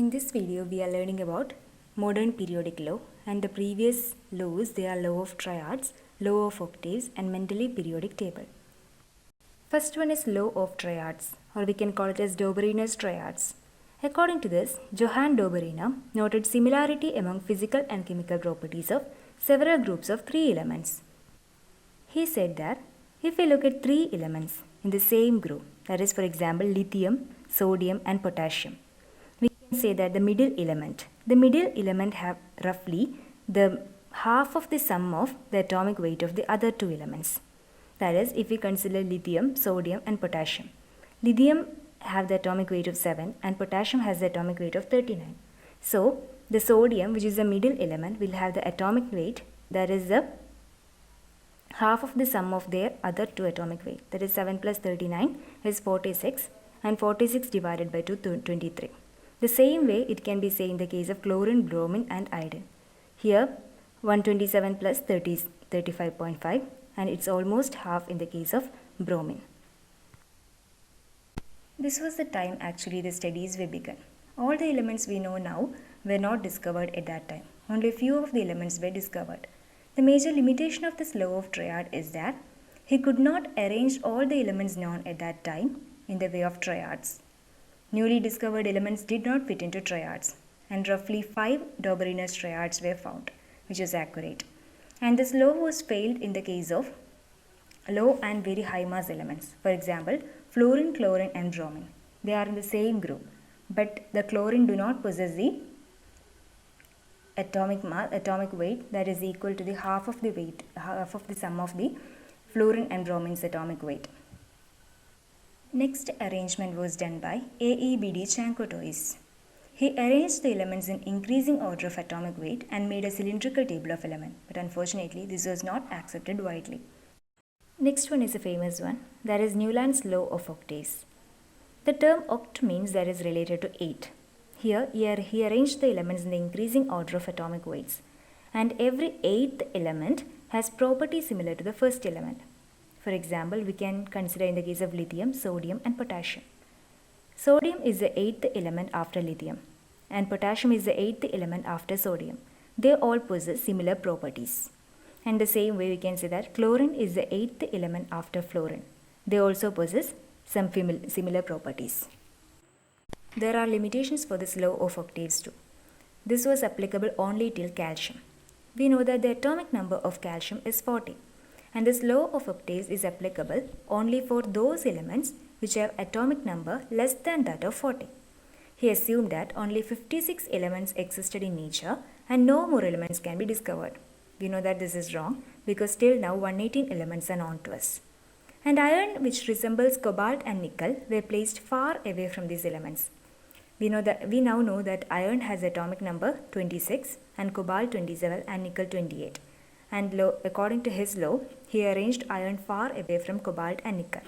In this video, we are learning about modern periodic law, and the previous laws, they are law of triads, law of octaves, and Mendeleev periodic table. First one is law of triads, or we can call it as Dobrynin's triads. According to this, Johann Dobrynin noted similarity among physical and chemical properties of several groups of three elements. He said that if we look at three elements in the same group, that is for example lithium, sodium and potassium, we can say that the middle element have roughly the half of the sum of the atomic weight of the other two elements. That is, if we consider lithium, sodium and potassium. Lithium have the atomic weight of 7 and potassium has the atomic weight of 39. So, the sodium, which is the middle element, will have the atomic weight that is the half of the sum of their other two atomic weight. That is 7 plus 39 is 46 and 46 divided by 2 23. The same way it can be said in the case of chlorine, bromine and iodine. Here 127 plus 30 is 35.5 and it's almost half in the case of bromine. This was the time actually the studies were begun. All the elements we know now were not discovered at that time. Only a few of the elements were discovered. The major limitation of this law of triad is that he could not arrange all the elements known at that time in the way of triads. Newly discovered elements did not fit into triads, and roughly 5 Dobrynin's triads were found, which is accurate. And this law was failed in the case of low and very high mass elements. For example, fluorine, chlorine and bromine. They are in the same group, but the chlorine do not possess the atomic weight that is equal to the half of the sum of the fluorine and bromine's atomic weight. Next arrangement was done by A.E.B.D. Chankotois. He arranged the elements in increasing order of atomic weight and made a cylindrical table of elements, but unfortunately this was not accepted widely. Next one is a famous one, that is Newland's law of octaves. The term oct means that is related to 8. Here he arranged the elements in the increasing order of atomic weights, and every 8th element has properties similar to the first element. For example, we can consider in the case of lithium, sodium and potassium. Sodium is the 8th element after lithium, and potassium is the 8th element after sodium. They all possess similar properties. And the same way we can say that chlorine is the 8th element after fluorine. They also possess some similar properties. There are limitations for this law of octaves too. This was applicable only till calcium. We know that the atomic number of calcium is 40, and this law of octaves is applicable only for those elements which have atomic number less than that of 40. He assumed that only 56 elements existed in nature and no more elements can be discovered. We know that this is wrong because till now 118 elements are known to us. And iron, which resembles cobalt and nickel, were placed far away from these elements. We now know that iron has atomic number 26 and cobalt 27 and nickel 28. And according to his law, he arranged iron far away from cobalt and nickel.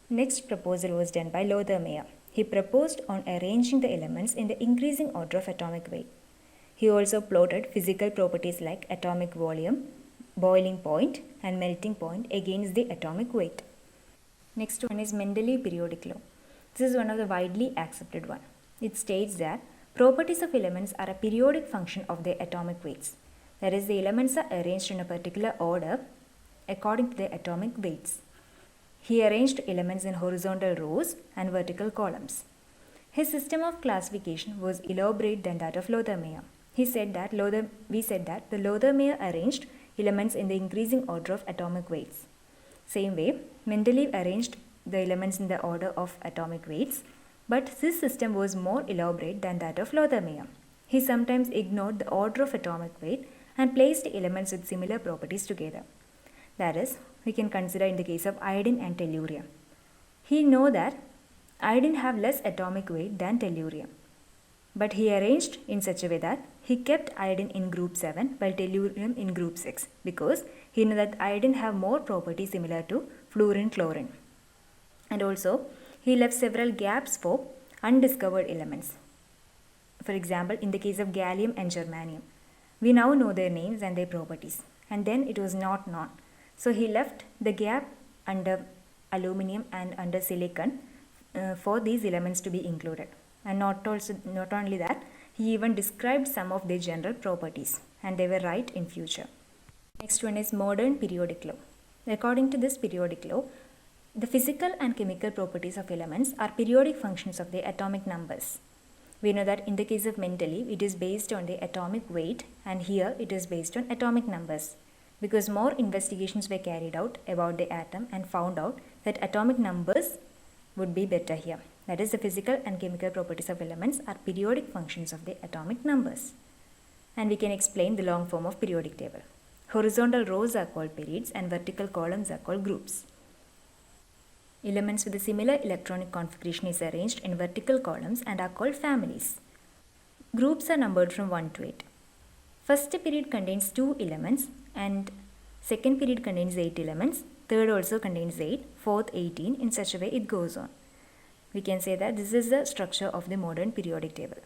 Next proposal was done by Lothar. He proposed on arranging the elements in the increasing order of atomic weight. He also plotted physical properties like atomic volume, boiling point and melting point against the atomic weight. Next one is Mendeleev periodic law. This is one of the widely accepted one. It states that properties of elements are a periodic function of their atomic weights. That is, the elements are arranged in a particular order according to their atomic weights. He arranged elements in horizontal rows and vertical columns. His system of classification was elaborate than that of Lothar. We said that the Lothar arranged elements in the increasing order of atomic weights. Same way, Mendeleev arranged the elements in the order of atomic weights, but this system was more elaborate than that of Lothar. He sometimes ignored the order of atomic weight and placed elements with similar properties together. That is, we can consider in the case of iodine and tellurium. He know that iodine have less atomic weight than tellurium, but he arranged in such a way that he kept iodine in group 7 while tellurium in group 6 because he knew that iodine have more properties similar to fluorine, chlorine. And also, he left several gaps for undiscovered elements. For example, in the case of gallium and germanium, we now know their names and their properties, and then it was not known. So he left the gap under aluminum and under silicon for these elements to be included. And not only that, he even described some of their general properties, and they were right in future. Next one is modern periodic law. According to this periodic law, the physical and chemical properties of elements are periodic functions of their atomic numbers. We know that in the case of Mendeleev, it is based on the atomic weight, and here it is based on atomic numbers, because more investigations were carried out about the atom and found out that atomic numbers would be better here. That is, the physical and chemical properties of elements are periodic functions of the atomic numbers. And we can explain the long form of periodic table. Horizontal rows are called periods and vertical columns are called groups. Elements with a similar electronic configuration is arranged in vertical columns and are called families. Groups are numbered from 1 to 8. First period contains 2 elements and second period contains 8 elements. Third also contains 8, fourth 18. In such a way it goes on. We can say that this is the structure of the modern periodic table.